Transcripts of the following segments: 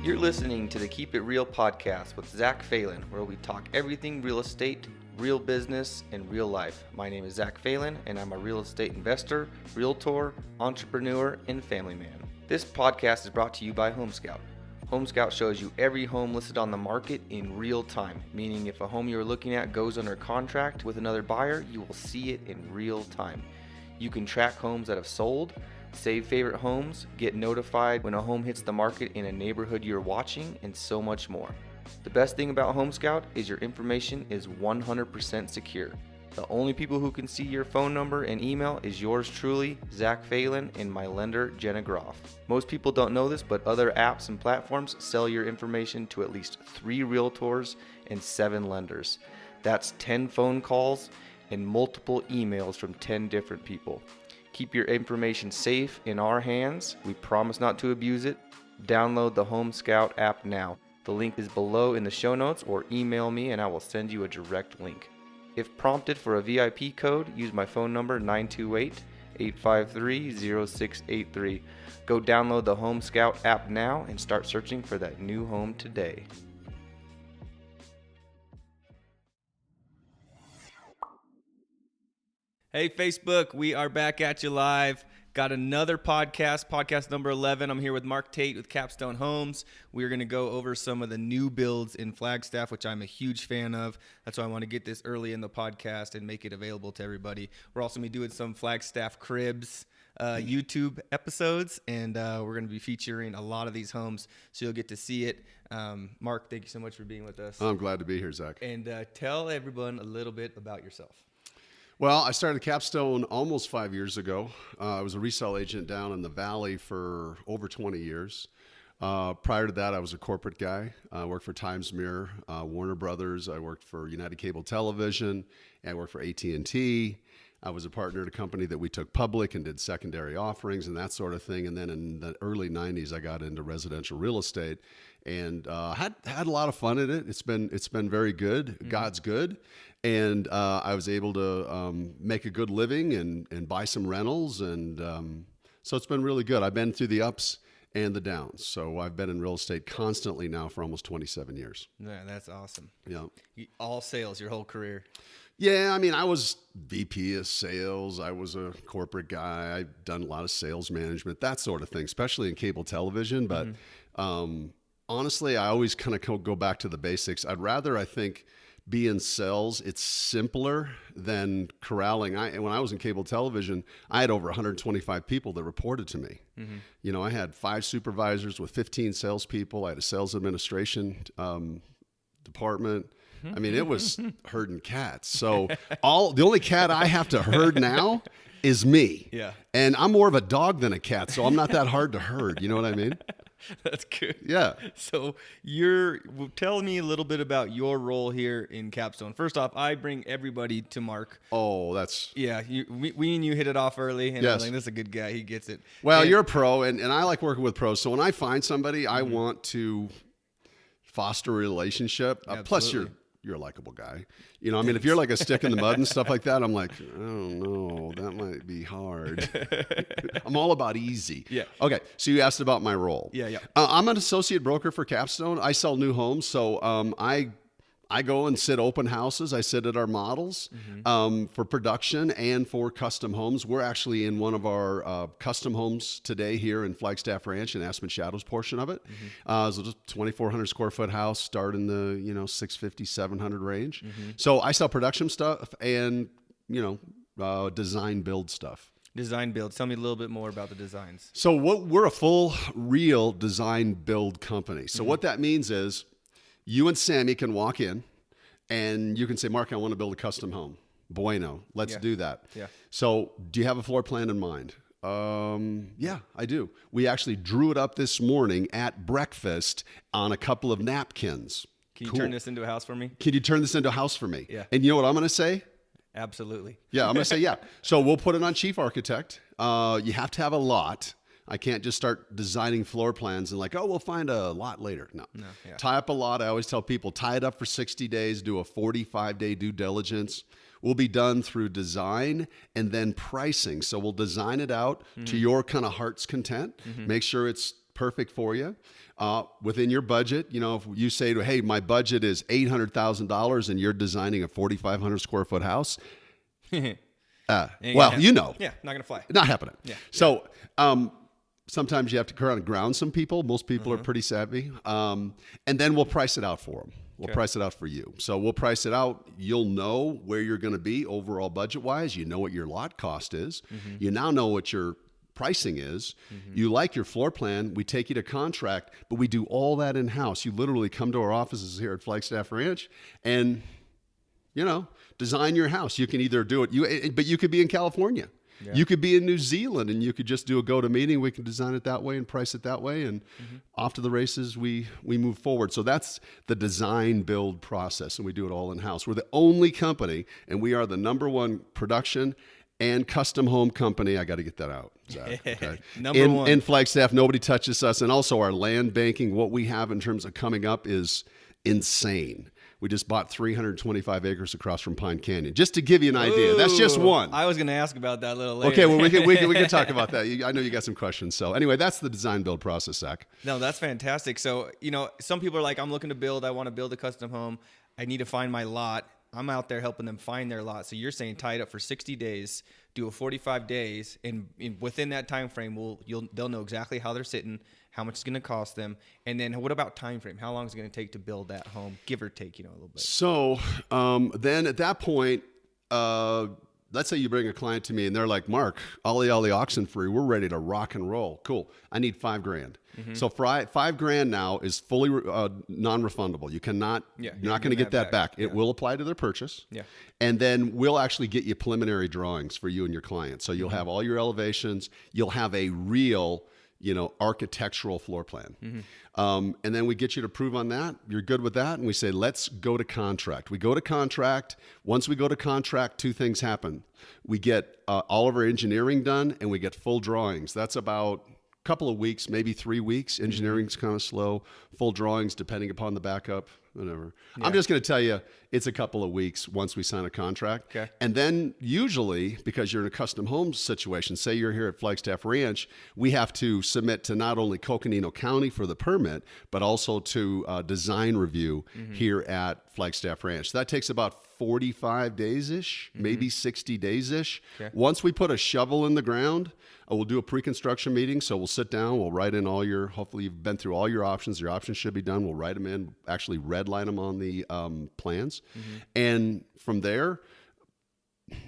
You're listening to the Keep It Real podcast with Zach Phelan, where we talk everything real estate, real business, and real life. My name is Zach Phelan, and I'm a real estate investor, realtor, entrepreneur, and family man. This podcast is brought to you by Home Scout. Home Scout shows you every home listed on the market in real time, meaning if a home you're looking at goes under contract with another buyer, you will see it in real time. You can track homes that have sold, save favorite homes, get notified when a home hits the market in a neighborhood you're watching, and so much more. The best thing about Home Scout is your information is 100% secure. The only people who can see your phone number and email is yours truly, Zach Phelan, and my lender, Jenna Groff. Most people don't know this, but other apps and platforms sell your information to at least 3 realtors and 7 lenders. That's 10 phone calls and multiple emails from 10 different people. Keep your information safe in our hands. We promise not to abuse it. Download the Home Scout app now. The link is below in the show notes, or email me and I will send you a direct link. If prompted for a VIP code, use my phone number 928-853-0683. Go download the Home Scout app now and start searching for that new home today. Hey Facebook, we are back at you live. Got another podcast number 11. I'm here with Mark Tait with Capstone Homes. We're going to go over some of the new builds in Flagstaff, which I'm a huge fan of. That's why I want to get this early in the podcast and make it available to everybody. We're also going to be doing some Flagstaff Cribs YouTube episodes, and we're going to be featuring a lot of these homes, so you'll get to see it. Mark, thank you so much for being with us. I'm glad to be here, Zach. And tell everyone a little bit about yourself. Well, I started Capstone almost 5 years ago. I was a resale agent down in the Valley for over 20 years. Prior to that, I was a corporate guy. I worked for Times Mirror, Warner Brothers. I worked for United Cable Television. I worked for AT&T. I was a partner at a company that we took public and did secondary offerings and that sort of thing. And then in the early 90s, I got into residential real estate and had a lot of fun in it. It's been very good. Mm-hmm. God's good. And I was able to make a good living and buy some rentals. And so it's been really good. I've been through the ups and the downs. So I've been in real estate constantly now for almost 27 years. Yeah, that's awesome. Yeah. All sales your whole career. Yeah, I mean, I was VP of sales. I was a corporate guy. I've done a lot of sales management, that sort of thing, especially in cable television. But honestly, I always kind of go back to the basics. I'd rather, I think, be in sales. It's simpler than corralling. When I was in cable television, I had over 125 people that reported to me. Mm-hmm. You know, I had 5 supervisors with 15 salespeople. I had a sales administration department. I mean, it was herding cats. So the only cat I have to herd now is me. Yeah. And I'm more of a dog than a cat, so I'm not that hard to herd. You know what I mean? That's good. Yeah. So tell me a little bit about your role here in Capstone. First off, I bring everybody to Mark. Oh, that's... Yeah, we and you hit it off early, and yes. I was like, this is a good guy. He gets it. Well, you're a pro, and I like working with pros. So when I find somebody, I want to foster a relationship. Plus, you're a likable guy. You know, I mean, if you're like a stick in the mud and stuff like that, I'm like, I don't know, that might be hard. I'm all about easy. Yeah. Okay. So you asked about my role. Yeah. I'm an associate broker for Capstone. I sell new homes. So I go and sit open houses. I sit at our models for production and for custom homes. We're actually in one of our custom homes today here in Flagstaff Ranch in Aspen Shadows portion of it. So just 2,400 square foot house, start in the 650, 700 range. So I sell production stuff and design build stuff. Design build. Tell me a little bit more about the designs. So we're a full real design build company. So what that means is, you and Sammy can walk in and you can say, Mark, I want to build a custom home. Bueno, let's do that. Yeah. So do you have a floor plan in mind? Yeah, I do. We actually drew it up this morning at breakfast on a couple of napkins. Can you turn this into a house for me? Can you turn this into a house for me? Yeah. And you know what I'm going to say? Absolutely. Yeah, I'm going to say, yeah. So we'll put it on Chief Architect. You have to have a lot. I can't just start designing floor plans and we'll find a lot later. No. Yeah. Tie up a lot. I always tell people, tie it up for 60 days, do a 45-day due diligence. We'll be done through design and then pricing. So we'll design it out to your kind of heart's content, make sure it's perfect for you within your budget. You know, if you say, hey, my budget is $800,000 and you're designing a 4,500 square foot house, well, you know. Yeah, not going to fly. Not happening. Yeah. So sometimes you have to kind of ground some people. Most people are pretty savvy. And then we'll price it out for them. We'll price it out for you. So we'll price it out. You'll know where you're going to be overall budget-wise. You know what your lot cost is. You now know what your pricing is. You like your floor plan. We take you to contract, but we do all that in-house. You literally come to our offices here at Flagstaff Ranch and, you know, design your house. You can either do it, but you could be in California. Yeah. You could be in New Zealand and you could just do a go-to-meeting. We can design it that way and price it that way. And off to the races, we move forward. So that's the design build process. And we do it all in-house. We're the only company, and we are the #1 production and custom home company. I got to get that out, Zach. Okay. Number one. In Flagstaff, nobody touches us. And also our land banking, what we have in terms of coming up is insane. We just bought 325 acres across from Pine Canyon. Just to give you an idea. That's just one. I was going to ask about that a little later. Okay, well, we can talk about that. I know you got some questions. So anyway, that's the design build process, Zach. No, that's fantastic. So, you know, some people are like, I'm looking to build. I want to build a custom home. I need to find my lot. I'm out there helping them find their lot. So you're saying tie it up for 60 days, do a 45 days, and within that time frame, they'll know exactly how they're sitting, how much it's going to cost them, and then what about time frame? How long is it going to take to build that home, give or take, a little bit? So then at that point, let's say you bring a client to me and they're like, Mark, ollie oxen free, we're ready to rock and roll. Cool. I need $5,000. So $5,000 now is fully non-refundable. You're not going to get that back. It will apply to their purchase. Yeah. And then we'll actually get you preliminary drawings for you and your client. So you'll have all your elevations. You'll have a real, architectural floor plan. And then we get you to prove on that. You're good with that. And we say, let's go to contract. We go to contract. Once we go to contract, two things happen. We get all of our engineering done and we get full drawings. That's about couple of weeks, maybe 3 weeks. Engineering's kind of slow. Full drawings, depending upon the backup, whatever. Yeah. I'm just going to tell you, it's a couple of weeks once we sign a contract. Okay. And then usually, because you're in a custom home situation, say you're here at Flagstaff Ranch, we have to submit to not only Coconino County for the permit, but also to design review here at Flagstaff Ranch. That takes about 45 days-ish, maybe 60 days-ish. Okay. Once we put a shovel in the ground, we'll do a pre-construction meeting. So we'll sit down, we'll write in hopefully you've been through all your options. Your options should be done. We'll write them in, actually redline them on the plans. And from there,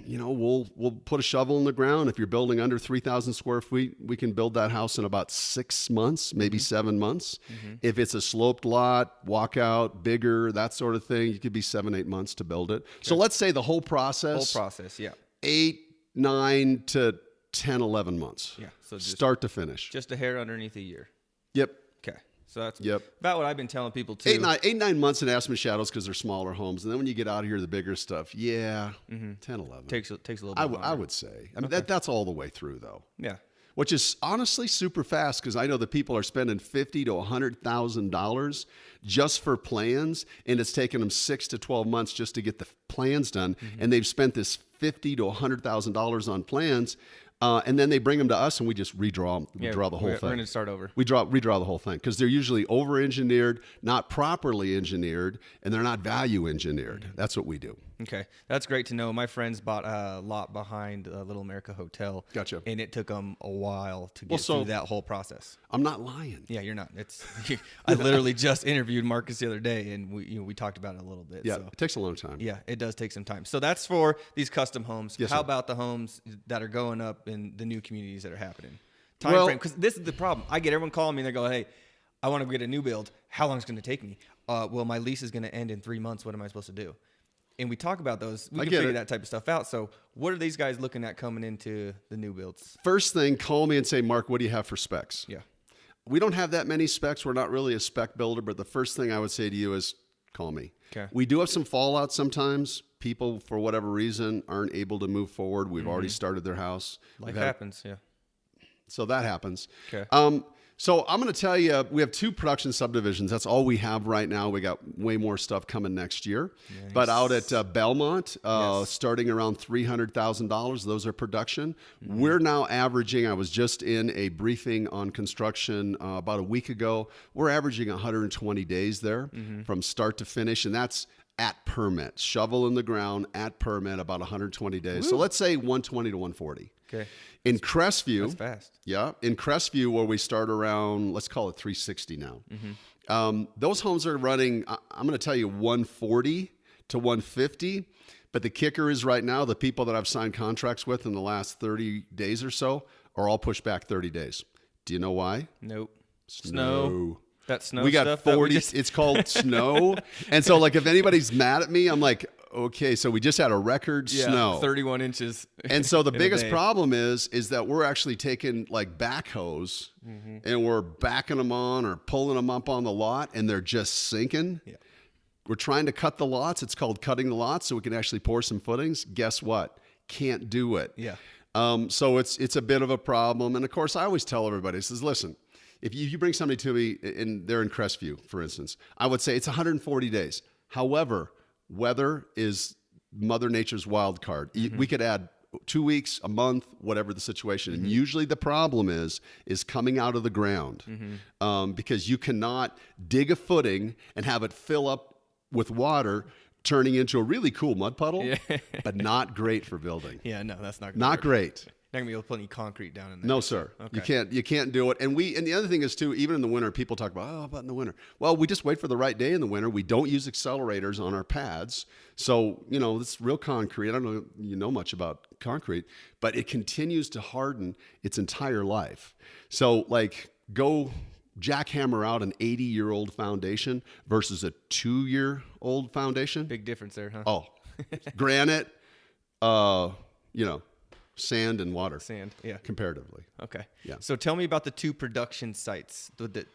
we'll put a shovel in the ground. If you're building under 3,000 square feet, we can build that house in about 6 months, maybe 7 months. If it's a sloped lot, walkout, bigger, that sort of thing, you could be 7-8 months to build it. Okay. So let's say the whole process, 8, 9 to 10, 11 months. Yeah. So start to finish. Just a hair underneath a year. Yep. Okay. So that's about what I've been telling people too. 8-9 months in Aspen Shadows because they're smaller homes. And then when you get out of here, the bigger stuff, 10, 11. Takes a little bit longer. I would say. I mean, that's all the way through though. Yeah. Which is honestly super fast because I know that people are spending $50,000 to $100,000 just for plans, and it's taken them 6 to 12 months just to get the plans done, and they've spent this $50,000 to $100,000 on plans. And then they bring them to us, and we just redraw them. We draw the whole thing. We're going to start over. We redraw the whole thing because they're usually over-engineered, not properly engineered, and they're not value-engineered. That's what we do. Okay, that's great to know. My friends bought a lot behind Little America Hotel. Gotcha. And it took them a while to get through that whole process. I'm not lying. Yeah, you're not. I literally just interviewed Marcus the other day, and we talked about it a little bit. Yeah, it takes a long time. Yeah, it does take some time. So that's for these custom homes. Yes, How about the homes that are going up in the new communities that are happening? Time frame, because this is the problem. I get everyone calling me, and they go, hey, I want to get a new build. How long is it going to take me? Well, my lease is going to end in 3 months. What am I supposed to do? And we talk about those. We can figure that type of stuff out. So what are these guys looking at coming into the new builds? First thing, call me and say, Mark, what do you have for specs? Yeah. We don't have that many specs. We're not really a spec builder, but the first thing I would say to you is call me. Okay. We do have some fallout sometimes. People, for whatever reason, aren't able to move forward. We've already started their house. Life happens, yeah. So that happens. Okay. So I'm going to tell you, we have 2 production subdivisions. That's all we have right now. We got way more stuff coming next year. Nice. But out at Belmont, starting around $300,000, those are production. Mm-hmm. We're now averaging, I was just in a briefing on construction about a week ago. We're averaging 120 days there from start to finish, and that's at permit. Shovel in the ground, at permit, about 120 days. Woo. So let's say 120 to 140. Okay. In Crestview, that's fast. Yeah. In Crestview, where we start around, let's call it 360 now. Those homes are running, I'm going to tell you, 140 to 150. But the kicker is right now, the people that I've signed contracts with in the last 30 days or so are all pushed back 30 days. Do you know why? Nope. Snow. That snow we got stuff 40. It's called snow. And so, like, if anybody's mad at me, I'm like, okay, so we just had a record snow. 31 inches. And so the biggest problem is that we're actually taking like backhoes and we're backing them on or pulling them up on the lot, and they're just sinking. Yeah. We're trying to cut the lots. It's called cutting the lots so we can actually pour some footings. Guess what? Can't do it. Yeah. So it's a bit of a problem. And of course, I always tell everybody, I says, listen, if you bring somebody to me and they're in Crestview, for instance, I would say it's 140 days. However, weather is Mother Nature's wild card. We could add 2 weeks, a month, whatever the situation. And usually the problem is coming out of the ground because you cannot dig a footing and have it fill up with water, turning into a really cool mud puddle, but not great for building. Yeah, no, that's not not great. Not gonna be able to put any concrete down in there. No, sir. Okay. You can't do it. And the other thing is too, even in the winter, people talk about, how about in the winter? Well, we just wait for the right day in the winter. We don't use accelerators on our pads. So, it's real concrete. I don't know if you know much about concrete, but it continues to harden its entire life. So like go jackhammer out an 80-year-old foundation versus a 2-year-old foundation. Big difference there, huh? Oh, granite, sand and water. Comparatively. Okay. Yeah. So tell me about the 2 production sites. The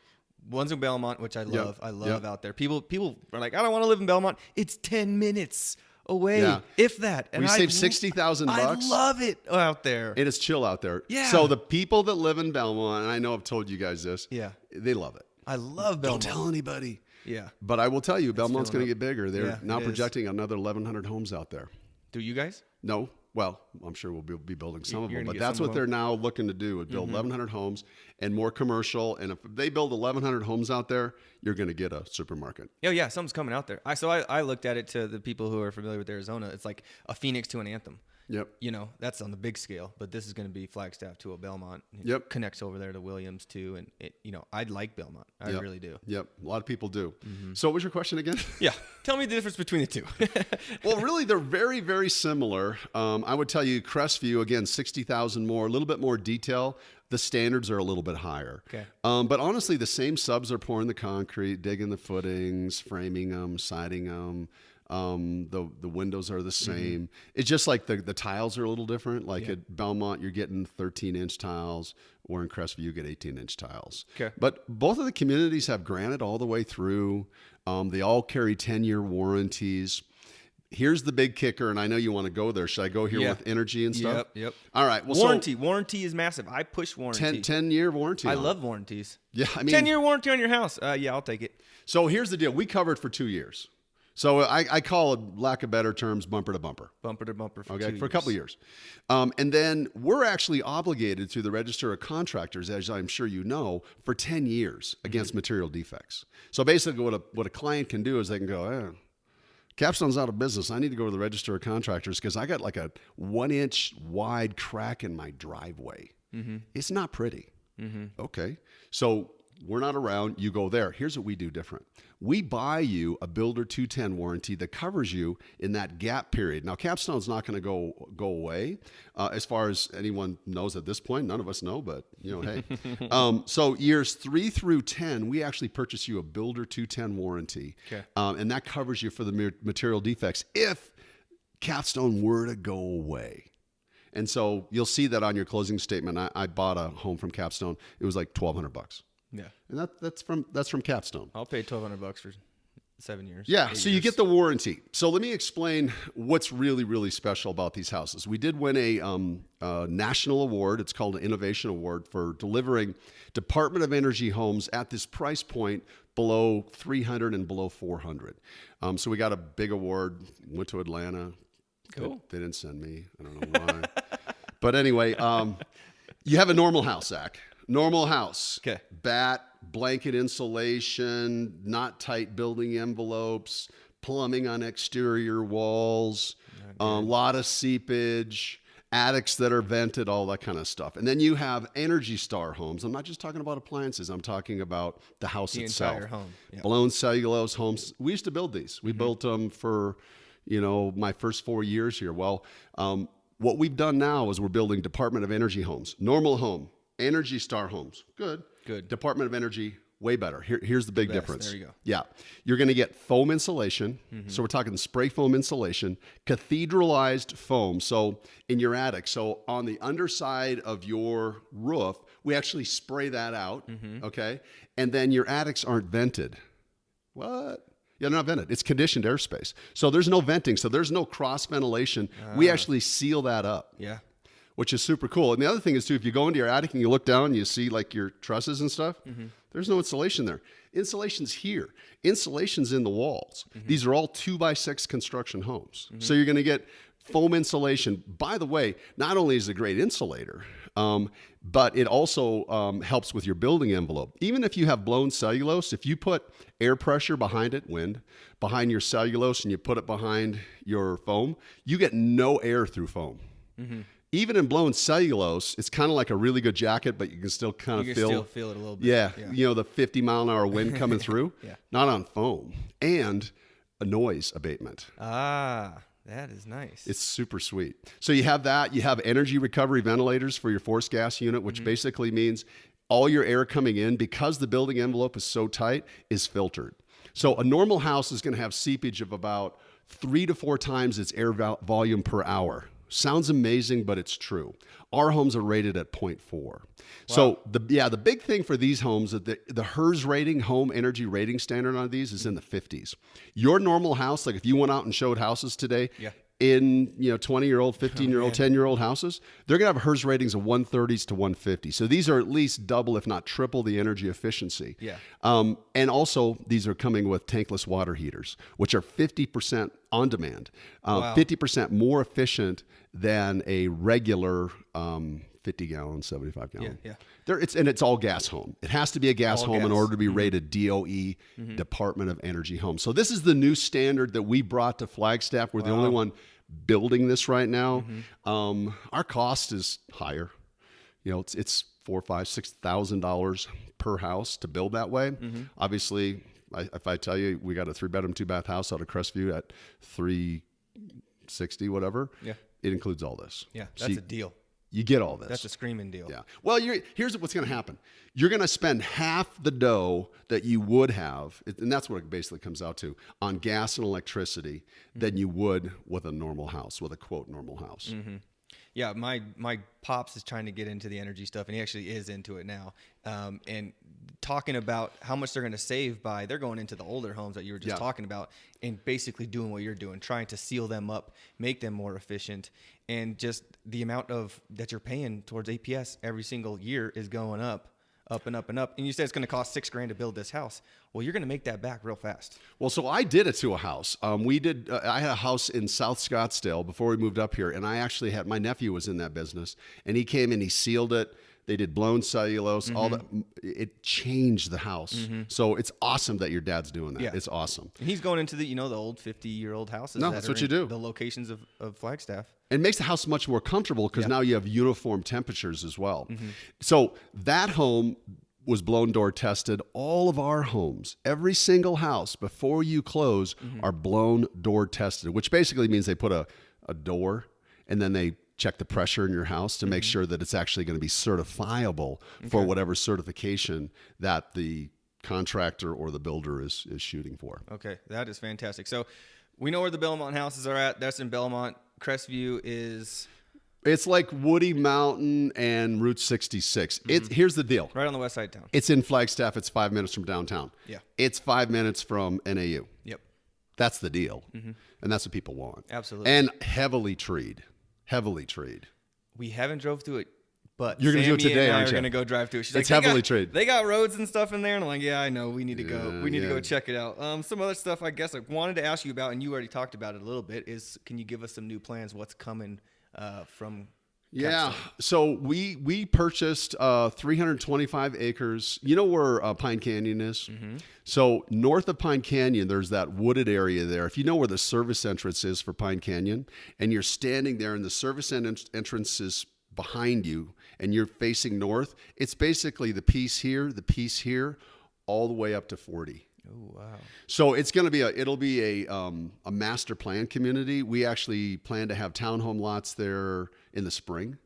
one's in Belmont, which I love. I love out there. People are like, I don't want to live in Belmont. It's 10 minutes away, if that. And we save $60,000. I love it out there. And it's chill out there. Yeah. So the people that live in Belmont, and I know I've told you guys this. Yeah. They love it. I love Belmont. Don't tell anybody. Yeah. But I will tell you, Belmont's going to get bigger. They're now projecting is. Another 1,100 homes out there. Do you guys? No. Well, I'm sure we'll be building some of them, but get that's some what they're now looking to do, is build 1,100 homes and more commercial. And if they build 1,100 homes out there, you're going to get a supermarket. Oh yeah, something's coming out there. I looked at it, to the people who are familiar with Arizona. It's like a Phoenix to an Anthem. Yep. That's on the big scale, but this is going to be Flagstaff to a Belmont. Yep. Connects over there to Williams too. And I'd like Belmont. I really do. Yep. A lot of people do. So what was your question again? Yeah. Tell me the difference between the 2. Well, really, they're very, very similar. I would tell you Crestview, again, 60,000 more, a little bit more detail. The standards are a little bit higher. Okay. But honestly, the same subs are pouring the concrete, digging the footings, framing them, siding them. The windows are the same. It's just like the tiles are a little different. Like at Belmont, you're getting 13-inch tiles, or in Crestview, you get 18-inch tiles. Okay. But both of the communities have granite all the way through. They all carry 10-year warranties. Here's the big kicker, and I know you want to go there. Should I go here with energy and stuff? Yep. All right. Well, warranty is massive. I push warranty. 10-year warranty. I love warranties. Yeah, I mean 10-year warranty on your house. Yeah, I'll take it. So here's the deal. We covered for 2 years. So I call it, lack of better terms, bumper to bumper. Bumper to bumper for 2 years. For a couple of years. And then we're actually obligated through the Register of Contractors, as I'm sure you know, for 10 years against material defects. So basically what a client can do is they can go, Capstone's out of business. I need to go to the Register of Contractors because I got like a 1-inch wide crack in my driveway. It's not pretty. Okay. So we're not around. You go there. Here's what we do different. We buy you a Builder 210 warranty that covers you in that gap period. Now, Capstone's not going to go away. As far as anyone knows at this point, none of us know, but hey. So years 3 through 10, we actually purchase you a Builder 210 warranty. Okay. And that covers you for the material defects if Capstone were to go away. And so you'll see that on your closing statement. I bought a home from Capstone. It was like $1,200. Yeah, and that's from Capstone. I'll pay $1,200 for 7 years. Yeah, so you get the warranty. So let me explain what's really, really special about these houses. We did win a national award. It's called an Innovation Award for delivering Department of Energy homes at this price point below 300 and below 400. So we got a big award. Went to Atlanta. Cool. They didn't send me. I don't know why. But anyway, you have a normal house, Zach. Normal house. Okay. Bat, blanket insulation, not tight building envelopes, plumbing on exterior walls, a lot of seepage, attics that are vented, all that kind of stuff. And then you have Energy Star homes. I'm not just talking about appliances. I'm talking about the house itself. Entire home. Yep. Blown cellulose homes. We used to build these. We built them for, my first 4 years here. Well, what we've done now is we're building Department of Energy homes. Normal home. Energy Star homes. Good. Department of Energy, way better. Here's the big difference. There you go. Yeah. You're going to get foam insulation. So we're talking spray foam insulation, cathedralized foam. So in your attic, so on the underside of your roof, we actually spray that out. Okay. And then your attics aren't vented. What? Yeah, they're not vented. It's conditioned airspace. So there's no venting. So there's no cross ventilation. We actually seal that up. Yeah. Which is super cool. And the other thing is too, if you go into your attic and you look down and you see like your trusses and stuff, there's no insulation there. Insulation's here. Insulation's in the walls. These are all 2x6 construction homes. So you're going to get foam insulation. By the way, not only is it a great insulator, but it also helps with your building envelope. Even if you have blown cellulose, if you put air pressure behind it, wind, behind your cellulose, and you put it behind your foam, you get no air through foam. Even in blown cellulose, it's kind of like a really good jacket, but you can still kind of feel it a little bit. Yeah, the 50-mile-an-hour wind coming through. Not on foam. And a noise abatement. Ah, that is nice. It's super sweet. So you have that. You have energy recovery ventilators for your forced gas unit, which basically means all your air coming in, because the building envelope is so tight, is filtered. So a normal house is going to have seepage of about 3 to 4 times its air volume per hour. Sounds amazing, but it's true. Our homes are rated at 0.4. Wow. So the big thing for these homes is that the HERS rating, home energy rating standard on these, is in the 50s. Your normal house, like if you went out and showed houses today, in 20-year-old, 15-year-old, 10-year-old houses, they're going to have HERS ratings of 130s to 150. So these are at least double, if not triple, the energy efficiency. And also, these are coming with tankless water heaters, which are 50% on demand, 50% more efficient than a regular 50-gallon, 75-gallon. It's all gas home. It has to be a gas home in order to be rated DOE, Department of Energy home. So this is the new standard that we brought to Flagstaff. We're the only one building this right now. Our cost is higher. It's $4,000, $5,000, $6,000 per house to build that way. Obviously, if I tell you we got a 3-bedroom, 2-bath house out of Crestview at $360, whatever, it includes all this. That's a deal. You get all this. That's a screaming deal. Well, here's what's going to happen. You're going to spend half the dough that you would have, and that's what it basically comes out to, on gas and electricity than you would with a normal house, with a quote normal house. Yeah, my pops is trying to get into the energy stuff, and he actually is into it now. And talking about how much they're going to save by, they're going into the older homes that you were just talking about, and basically doing what you're doing, trying to seal them up, make them more efficient, and just the amount of that you're paying towards APS every single year is going up and up and up. And you said it's going to cost $6,000 to build this house. Well, you're going to make that back real fast. Well, so I did it to a house. I had a house in South Scottsdale before we moved up here, and I actually had, my nephew was in that business, and he came and he sealed it. They did blown cellulose, all that. It changed the house. So it's awesome that your dad's doing that. It's awesome. And he's going into the, the old 50-year-old houses. No, that's what you do. The locations of Flagstaff. It makes the house much more comfortable because now you have uniform temperatures as well. So that home was blown door tested. All of our homes, every single house before you close are blown door tested, which basically means they put a door and then they check the pressure in your house to make sure that it's actually going to be certifiable for whatever certification that the contractor or the builder is shooting for. Okay, that is fantastic. So we know where the Belmont houses are at. That's in Belmont. Crestview is... It's like Woody Mountain and Route 66. Here's the deal. Right on the west side of town. It's in Flagstaff. It's 5 minutes from downtown. Yeah. It's 5 minutes from NAU. Yep. That's the deal. And that's what people want. Absolutely. And heavily treed. Heavily treed. We haven't drove through it, but You're going to do it Sammy today, and I aren't are you? going to go drive through it. She's It's like, heavily treed. They got roads and stuff in there. And I'm like, yeah, I know. We need to go. Yeah, We need to yeah. go check it out. Some other stuff I guess I wanted to ask you about, and you already talked about it a little bit, is can you give us some new plans? What's coming from Yeah. So we purchased 325 acres. You know where Pine Canyon is? So north of Pine Canyon, there's that wooded area there. If you know where the service entrance is for Pine Canyon, and you're standing there and the service entrance is behind you and you're facing north, it's basically the piece here, all the way up to 40. Oh, wow. So it's going to be it'll be a master plan community. We actually plan to have townhome lots there in the spring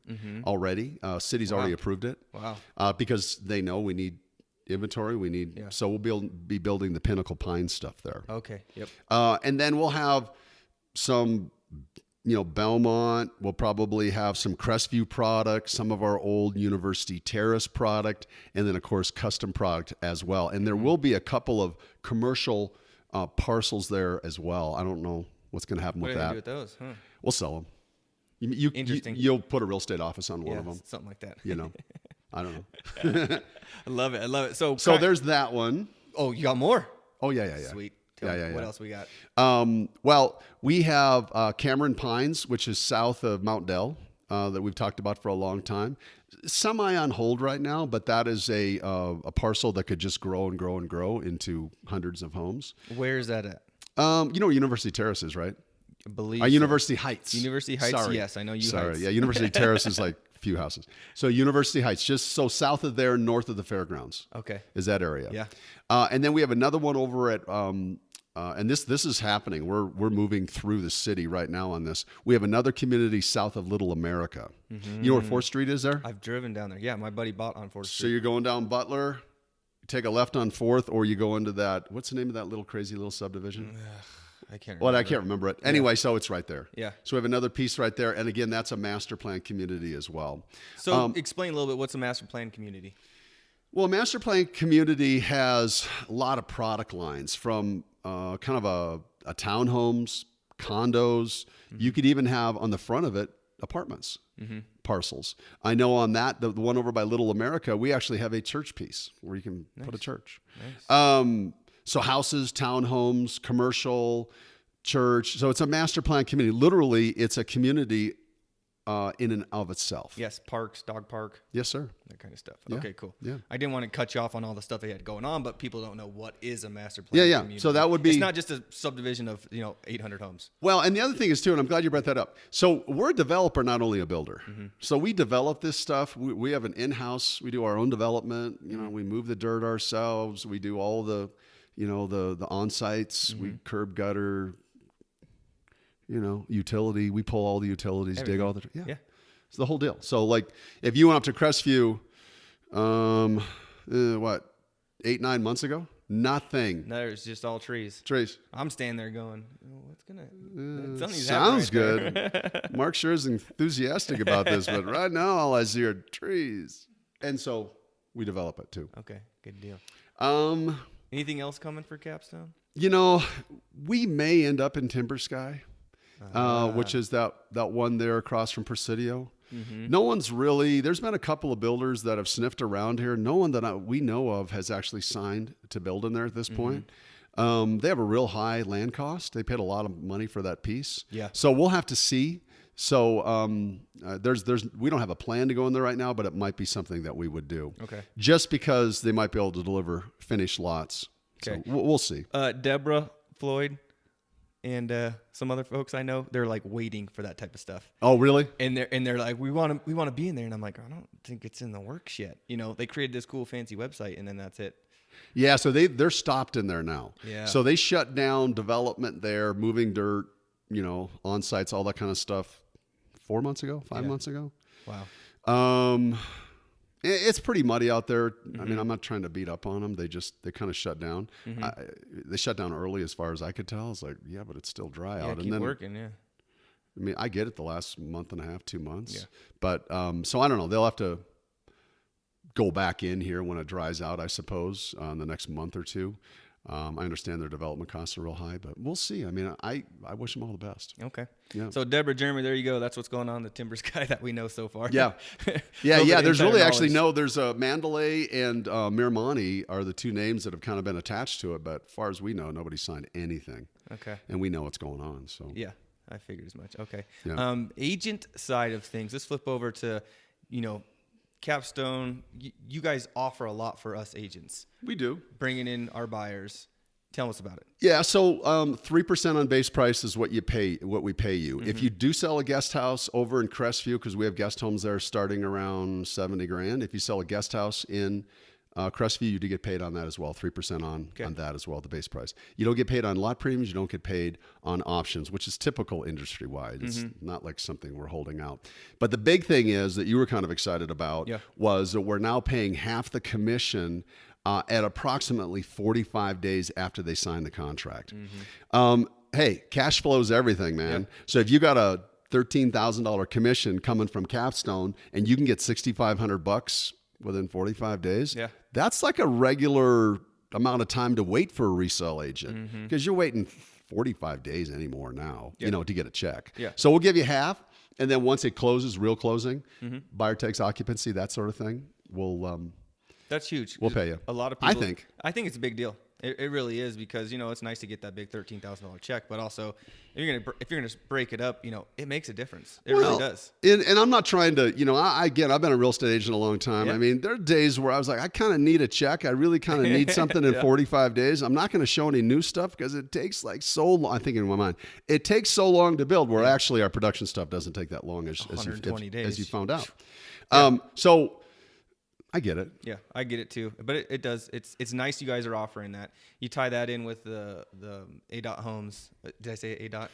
already. City's already approved it. Wow. Because they know we need inventory. So we'll be building the Pinnacle Pine stuff there. Okay. Yep. And then we'll have some, Belmont. We'll probably have some Crestview product, some of our old University Terrace product, and then of course custom product as well. And there will be a couple of commercial parcels there as well. I don't know what's going to happen with What are that. you gonna do with those? Huh. We'll sell them. Interesting. You'll put a real estate office on one Yeah, of them. something like that. I don't know. I love it. So there's that one. Oh, you got more? Oh yeah. Sweet. Tell me, what else we got? Well, we have Cameron Pines, which is south of Mount Dell, that we've talked about for a long time. Semi on hold right now, but that is a parcel that could just grow and grow and grow into hundreds of homes. Where is that at? You know where University Terrace is, right? I believe University Heights. University Heights. Sorry. Yes, I know you. Sorry. Heights. Yeah, University Terrace is like a few houses. So University Heights, just so south of there, north of the fairgrounds. Okay. Is that area? Yeah. And then we have another one over at. And this is happening. We're moving through the city right now on this. We have another community south of Little America. You know where 4th Street is there? I've driven down there. Yeah, my buddy bought on 4th So Street. you're going down Butler, you take a left on 4th, or you go into that. What's the name of that little crazy little subdivision? I can't remember. Well, I can't remember it. Anyway, so it's right there. Yeah. So we have another piece right there, and again, that's a master plan community as well. So explain a little bit. What's a master plan community? Well, a master plan community has a lot of product lines from kind of a townhomes, condos. You could even have on the front of it apartments, parcels. I know on that, the one over by Little America, we actually have a church piece where you can put a church. Nice. So houses, townhomes, commercial, church. So it's a master plan community. Literally, it's a community in and of itself. Yes, parks, dog park, Yes, sir. that kind of stuff. Yeah. Okay, cool. Yeah. I didn't want to cut you off on all the stuff they had going on, but people don't know what is a master plan. Yeah. community. So that would be. It's not just a subdivision of 800 homes. Well, and the other thing is too, and I'm glad you brought that up. So we're a developer, not only a builder. So we develop this stuff. We have an in-house. We do our own development. We move the dirt ourselves. We do all the, the on-sites. We curb gutter. Utility. We pull all the utilities, dig all the. Yeah. It's the whole deal. So like, if you went up to Crestview, 8-9 months ago, nothing. No, it's just all trees. Trees. I'm standing there going, what's gonna? Sounds good. Mark sure is enthusiastic about this, but right now all I see are trees. And so we develop it too. Okay, good deal. Um, Anything else coming for Capstone? We may end up in Timber Sky, which is that one there across from Presidio. No one's really, there's been a couple of builders that have sniffed around here. No one that we know of has actually signed to build in there at this point. They have a real high land cost. They paid a lot of money for that piece. Yeah. So we'll have to see. So we don't have a plan to go in there right now, but it might be something that we would do. Okay. Just because they might be able to deliver finished lots. Okay. So we'll see. Deborah, Floyd, and some other folks I know, they're like waiting for that type of stuff. Oh, really? And they're like, we want to be in there, and I'm like, I don't think it's in the works yet. They created this cool fancy website, and then that's it. Yeah, so they're stopped in there now. Yeah. So they shut down development there, moving dirt, on sites, all that kind of stuff 4 months ago, 5 months ago. Wow. It's pretty muddy out there. I mean, I'm not trying to beat up on them. They kind of shut down. They shut down early as far as I could tell. I was like, yeah, but it's still dry out. Keep And then working, yeah. I mean, I get it the last month and a half, 2 months. Yeah. But so I don't know. They'll have to go back in here when it dries out, I suppose, in the next month or two. I understand their development costs are real high, but we'll see. I mean, I wish them all the best. Okay. Yeah. So Deborah, Jeremy, there you go. That's what's going on in the timber sky that we know so far. Yeah. Yeah. There's really actually there's Mandalay and Mirmani are the two names that have kind of been attached to it, but as far as we know, nobody signed anything. Okay. And we know what's going on. So yeah, I figured as much. Okay. Yeah. Agent side of things. Let's flip over to, Capstone. You guys offer a lot for us agents. We do. Bringing in our buyers. Tell us about it. Yeah, so 3% on base price is what we pay you. Mm-hmm. If you do sell a guest house over in Crestview, because we have guest homes there starting around $70,000. If you sell a guest house in Crestview, you do get paid on that as well, 3% on that as well, the base price. You don't get paid on lot premiums. You don't get paid on options, which is typical industry-wide. It's not like something we're holding out. But the big thing is that you were kind of excited about was that we're now paying half the commission at approximately 45 days after they sign the contract. Hey, cash flow is everything, man. Yep. So if you got a $13,000 commission coming from Capstone and you can get $6,500 within 45 days, that's like a regular amount of time to wait for a resale agent, because you're waiting 45 days anymore now, to get a check. Yeah. So we'll give you half. And then once it closes, real closing, buyer takes occupancy, that sort of thing, that's huge. We'll pay you. A lot of people. I think it's a big deal. It really is, because it's nice to get that big $13,000 check, but also if you're gonna break it up, it makes a difference. It really does. And I'm not trying to, I've been a real estate agent a long time. Yeah. I mean, there are days where I was like, I kind of need a check. I really kind of need something in 45 days. I'm not going to show any new stuff because it takes like so long. I think in my mind, it takes so long to build. Where actually our production stuff doesn't take that long as you found out. So. I get it. Yeah, I get it too. But it does. It's nice you guys are offering that. You tie that in with the ADOT homes. Did I say ADOT?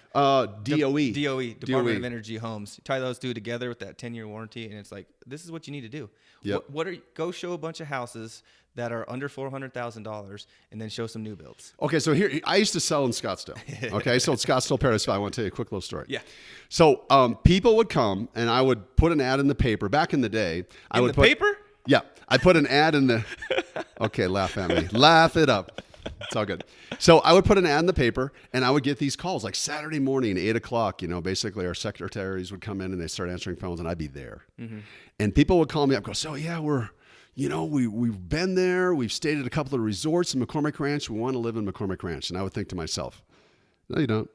DOE. DOE, Department of Energy homes. You tie those two together with that 10-year warranty, and it's like, this is what you need to do. Yep. Go show a bunch of houses that are under $400,000 and then show some new builds. Okay, so here, I used to sell in Scottsdale. Okay, so it's Scottsdale Paradise. I want to tell you a quick little story. Yeah. So people would come, and I would put an ad in the paper. Back in the day, I would put paper? Yeah, I put an ad in the. Okay, laugh at me. Laugh it up. It's all good. So I would put an ad in the paper, and I would get these calls like Saturday morning, 8:00. Basically our secretaries would come in and they start answering phones, and I'd be there. And people would call me up, go, so yeah, we've been there. We've stayed at a couple of resorts in McCormick Ranch. We want to live in McCormick Ranch. And I would think to myself, no, you don't.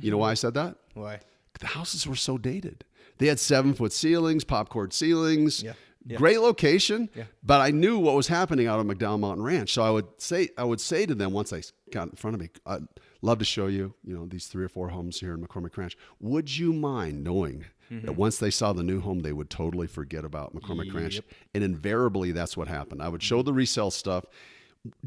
You know why I said that? Why? The houses were so dated. They had 7-foot ceilings, popcorn ceilings. Yeah. Great location, but I knew what was happening out of McDowell Mountain Ranch. So I would say to them once they got in front of me, I'd love to show you, these 3 or 4 homes here in McCormick Ranch. Would you mind knowing that once they saw the new home, they would totally forget about McCormick Ranch? And invariably, that's what happened. I would show the resale stuff.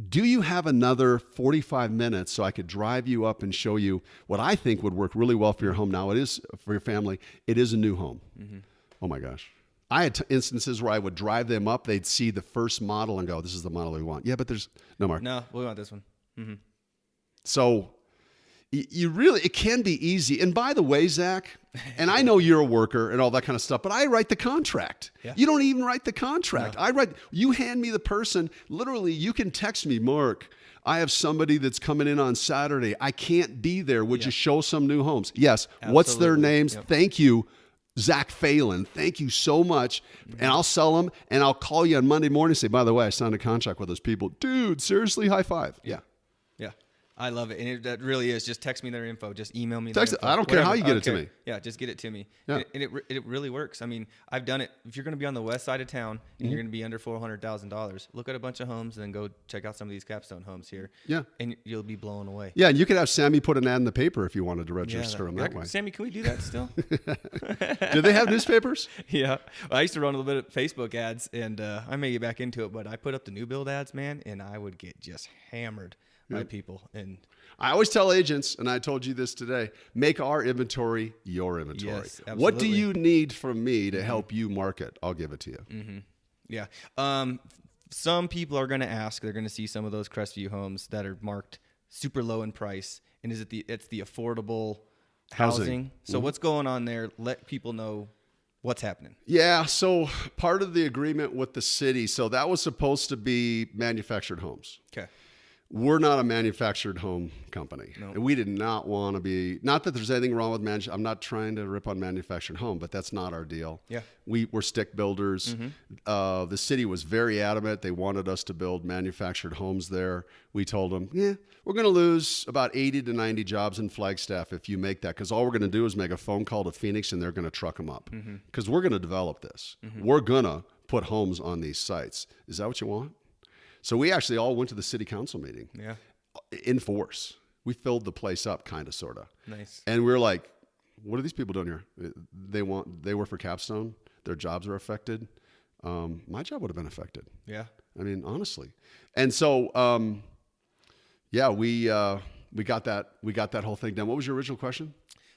Do you have another 45 minutes so I could drive you up and show you what I think would work really well for your home? Now, it is for your family. It is a new home. Oh my gosh. I had instances where I would drive them up. They'd see the first model and go, this is the model we want. Yeah, but there's no, Mark. No, we want this one. So it can be easy. And by the way, Zach, and I know you're a worker and all that kind of stuff, but I write the contract. Yeah. You don't even write the contract. No. You hand me the person. Literally, you can text me, Mark, I have somebody that's coming in on Saturday. I can't be there. Would you show some new homes? Yes. Absolutely. What's their names? Yep. Thank you. Zach Phelan, thank you so much. And I'll sell them, and I'll call you on Monday morning and say, by the way, I signed a contract with those people. Dude, seriously, high five. Yeah. I love it. And that really is just text me their info. Just email me text their info. I don't care how you get it to me. Yeah, just get it to me. Yeah. And it really works. I mean, I've done it. If you're going to be on the west side of town and you're going to be under $400,000, look at a bunch of homes and then go check out some of these Capstone homes here. Yeah. And you'll be blown away. Yeah, and you could have Sammy put an ad in the paper if you wanted to register them that way. Sammy, can we do that still? Do they have newspapers? Yeah. I used to run a little bit of Facebook ads, and I may get back into it, but I put up the new build ads, man, and I would get just hammered by people. And I always tell agents, and I told you this today, make our inventory your inventory. Yes, absolutely. What do you need from me to help you market? I'll give it to you. Yeah. Some people are going to ask, they're going to see some of those Crestview homes that are marked super low in price. And is it it's the affordable Housing. So what's going on there? Let people know what's happening. Yeah. So part of the agreement with the city, so that was supposed to be manufactured homes. Okay. We're not a manufactured home company. No. And we did not want to be, not that there's anything wrong with I'm not trying to rip on manufactured home, but that's not our deal. Yeah. We're stick builders. The city was very adamant. They wanted us to build manufactured homes there. We told them, we're going to lose about 80 to 90 jobs in Flagstaff if you make that, because all we're going to do is make a phone call to Phoenix and they're going to truck them up, because we're going to develop this. We're going to put homes on these sites. Is that what you want? So we actually all went to the city council meeting in force. We filled the place up, kind of, sort of. Nice. And we're like, what are these people doing here? They work for Capstone. Their jobs are affected. My job would have been affected. Yeah. I mean, honestly. And so, we got that whole thing done. What was your original question?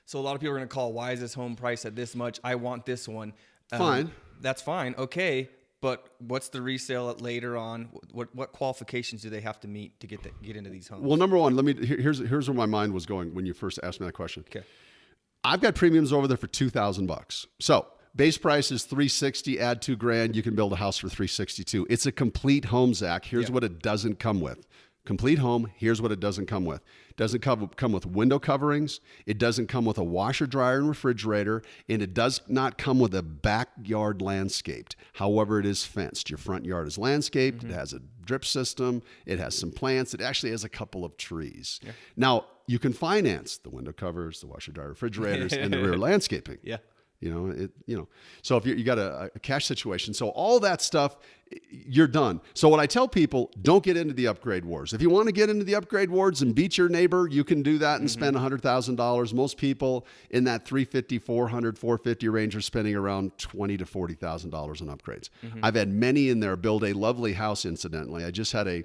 So a lot of people are going to call, why is this home priced at this much? I want this one. Fine. That's fine. Okay. But what's the resale later on? What qualifications do they have to meet to get into these homes? Well, number one, here's where my mind was going when you first asked me that question. Okay. I've got premiums over there for $2,000. So base price is $360. Add $2,000, you can build a house for $362. It's a complete home, Zach. Here's what it doesn't come with. Complete home. Here's what it doesn't come with. It doesn't come with window coverings. It doesn't come with a washer, dryer, and refrigerator. And it does not come with a backyard landscaped. However, it is fenced. Your front yard is landscaped. It has a drip system. It has some plants. It actually has a couple of trees. Yeah. Now, you can finance the window covers, the washer, dryer, refrigerators, and the rear landscaping. Yeah. So if you got a cash situation, so all that stuff, you're done. So what I tell people, don't get into the upgrade wars. If you want to get into the upgrade wars and beat your neighbor, you can do that and spend $100,000. Most people in that $350, $400, $450 range are spending around $20,000 to $40,000 on upgrades. I've had many in there build a lovely house. Incidentally, I just had a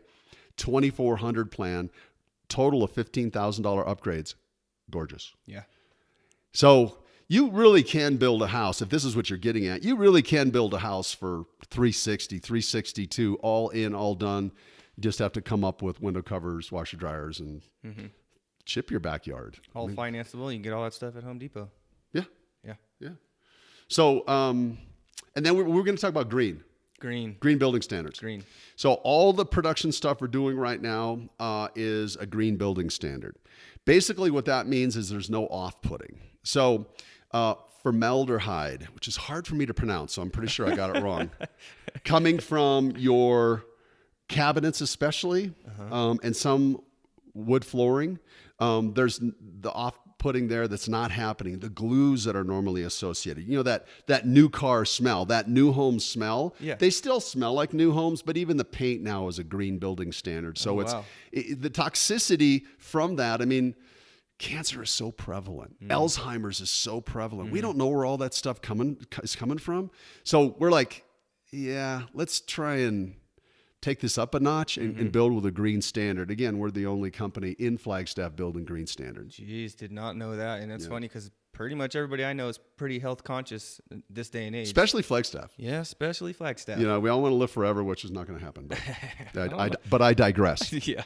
2,400 plan, total of $15,000 upgrades. Gorgeous. Yeah. So you really can build a house. If this is what you're getting at, you really can build a house for $360, $362, all in, all done. You just have to come up with window covers, washer dryers, and chip your backyard. All financeable. You can get all that stuff at Home Depot. Yeah. Yeah. Yeah. So, and then we're going to talk about green building standards. Green. So all the production stuff we're doing right now is a green building standard. Basically what that means is there's no off-putting. So formaldehyde, which is hard for me to pronounce, so I'm pretty sure I got it wrong, coming from your cabinets especially, and some wood flooring, there's the off-putting there that's not happening. The glues that are normally associated, that new car smell, that new home smell, they still smell like new homes, but even the paint now is a green building standard. So the toxicity from that, I mean, cancer is so prevalent. Alzheimer's is so prevalent. We don't know where all that stuff is coming from. So we're like, let's try and take this up a notch and build with a green standard. Again, we're the only company in Flagstaff building green standards. Jeez, did not know that. And that's funny because pretty much everybody I know is pretty health conscious this day and age. Especially Flagstaff. Yeah, especially Flagstaff. We all want to live forever, which is not going to happen. But I digress. Yeah,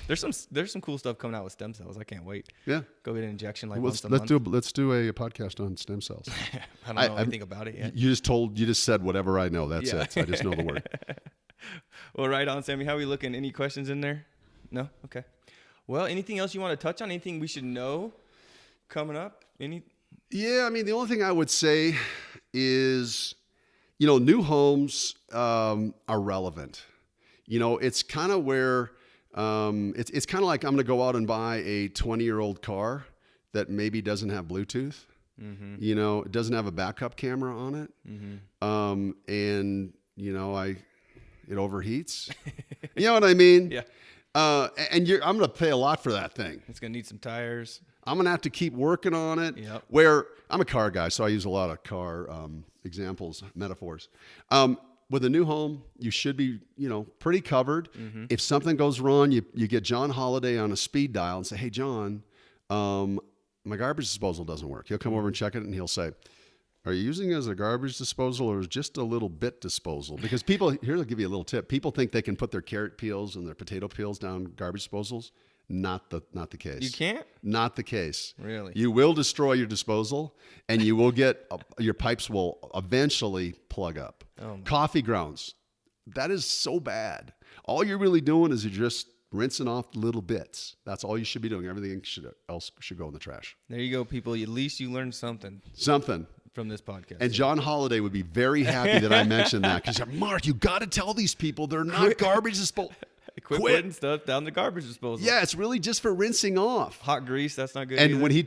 there's some cool stuff coming out with stem cells. I can't wait. Yeah, go get an injection once a month. Let's do a podcast on stem cells. I don't know anything about it yet. You just said whatever I know. That's it. I just know the word. Well, right on, Sammy. How are we looking? Any questions in there? No? Okay. Well, anything else you want to touch on? Anything we should know coming up? Yeah, I mean, the only thing I would say is, new homes are relevant. It's kind of where it's kind of like I'm going to go out and buy a 20-year-old car that maybe doesn't have Bluetooth. It doesn't have a backup camera on it. And it overheats. You know what I mean? Yeah. And I'm going to pay a lot for that thing. It's going to need some tires. I'm going to have to keep working on it. Yep. Where I'm a car guy, so I use a lot of car examples, metaphors. With a new home, you should be, pretty covered. If something goes wrong, you get John Holiday on a speed dial and say, "Hey, John, my garbage disposal doesn't work." He'll come over and check it, and he'll say, "Are you using it as a garbage disposal or just a little bit disposal?" Because people, here, I'll give you a little tip. People think they can put their carrot peels and their potato peels down garbage disposals. Not the case. You can't? Not the case. Really? You will destroy your disposal, and you will get your pipes will eventually plug up. Coffee grounds. That is so bad. All you're really doing is you're just rinsing off little bits. That's all you should be doing. Everything else should go in the trash. There you go, people. At least you learned something. From this podcast. And John Holiday would be very happy that I mentioned that, because Mark, you got to tell these people they're not garbage disposal. Quit putting stuff down the garbage disposal. Yeah, it's really just for rincing off. Hot grease, that's not good. And either. when he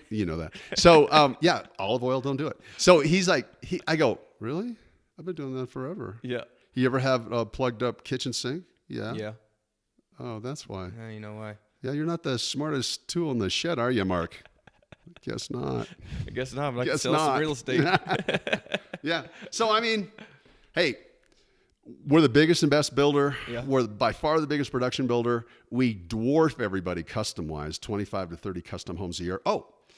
you know that. So yeah, olive oil, don't do it. So he's like, I go, really? I've been doing that forever. Yeah. You ever have a plugged up kitchen sink? Yeah. Yeah. Oh, that's why. Yeah, you know why? Yeah, you're not the smartest tool in the shed, are you, Mark? Guess not. I guess not, but I can sell some real estate. Yeah. So, I mean, hey, we're the biggest and best builder. Yeah. We're by far the biggest production builder. We dwarf everybody custom-wise, 25 to 30 custom homes a year.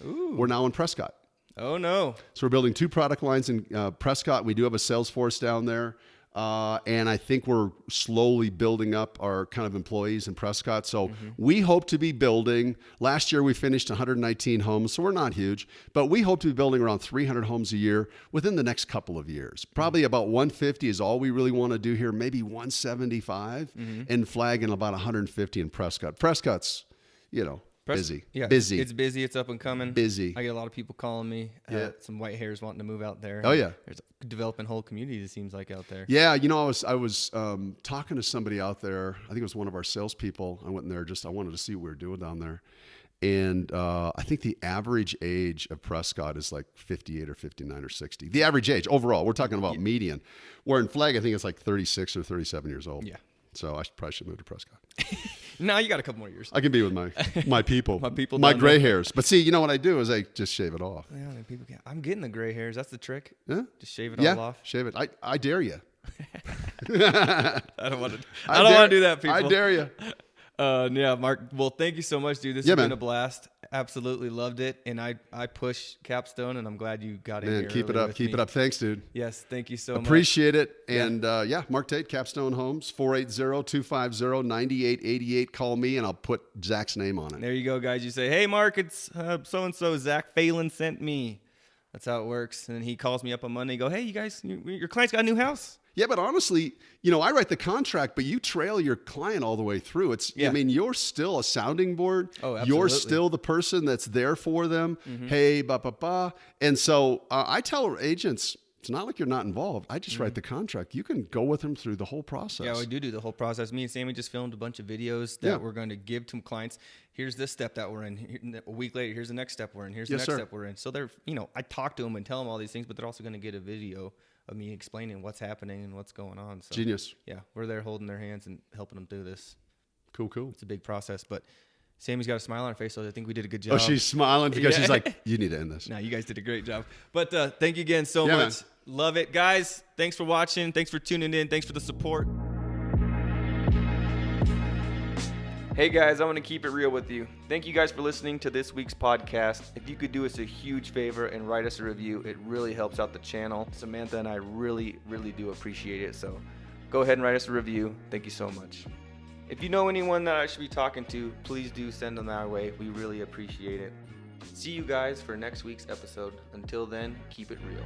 We're now in Prescott. Oh, no. So we're building 2 product lines in Prescott. We do have a sales force down there. And I think we're slowly building up our kind of employees in Prescott. So we hope to be building, last year we finished 119 homes, so we're not huge, but we hope to be building around 300 homes a year within the next couple of years. Probably about 150 is all we really want to do here, maybe 175 in Flag, and about 150 in Prescott. Prescott's, busy. Yeah, busy. It's busy. It's up and coming. Busy. I get a lot of people calling me. Some white hairs wanting to move out there. Oh yeah. There's a developing whole community, it seems like, out there. Yeah, I was talking to somebody out there. I think it was one of our salespeople. I went in there I wanted to see what we were doing down there, and I think the average age of Prescott is like 58 or 59 or 60. The average age overall. We're talking about median. Where in Flag, I think it's like 36 or 37 years old. Yeah. So I probably should move to Prescott. No, you got a couple more years. I can be with my people. My gray hairs. But see, what I do is I just shave it off. Yeah, people can't. I'm getting the gray hairs. That's the trick. Yeah. Just shave it all off. Shave it. I dare you. I don't want to do that, people. I dare you. Yeah, Mark. Well, thank you so much, dude. This has been a blast. Absolutely loved it. And I push Capstone, and I'm glad you got in here. Keep it up. Keep it up. Thanks, dude. Yes, thank you so much. Appreciate it. And Mark Tait, Capstone Homes, 480-250-9888. Call me, and I'll put Zach's name on it. There you go, guys. You say, hey, Mark, it's so-and-so. Zach Phelan sent me. That's how it works. And then he calls me up on Monday and go, hey, you guys, your client's got a new house. Yeah, but honestly, I write the contract, but you trail your client all the way through. I mean, you're still a sounding board. Oh, absolutely. You're still the person that's there for them. Hey, ba. And so I tell agents, it's not like you're not involved. I just write the contract. You can go with them through the whole process. Yeah, we do the whole process. Me and Sammy just filmed a bunch of videos that we're going to give to clients. Here's this step that we're in. A week later, here's the next step we're in. Here's the next step we're in. So they're, I talk to them and tell them all these things, but they're also going to get a video of me explaining what's happening and what's going on. So, genius. Yeah, we're there holding their hands and helping them through this. Cool. It's a big process, but Sammy's got a smile on her face, so I think we did a good job. Oh, she's smiling because she's like, you need to end this. No, you guys did a great job. But thank you again so much. Man. Love it. Guys, thanks for watching. Thanks for tuning in. Thanks for the support. Hey guys, I'm going to keep it real with you. Thank you guys for listening to this week's podcast. If you could do us a huge favor and write us a review, it really helps out the channel. Samantha and I really, really do appreciate it. So go ahead and write us a review. Thank you so much. If you know anyone that I should be talking to, please do send them our way. We really appreciate it. See you guys for next week's episode. Until then, keep it real.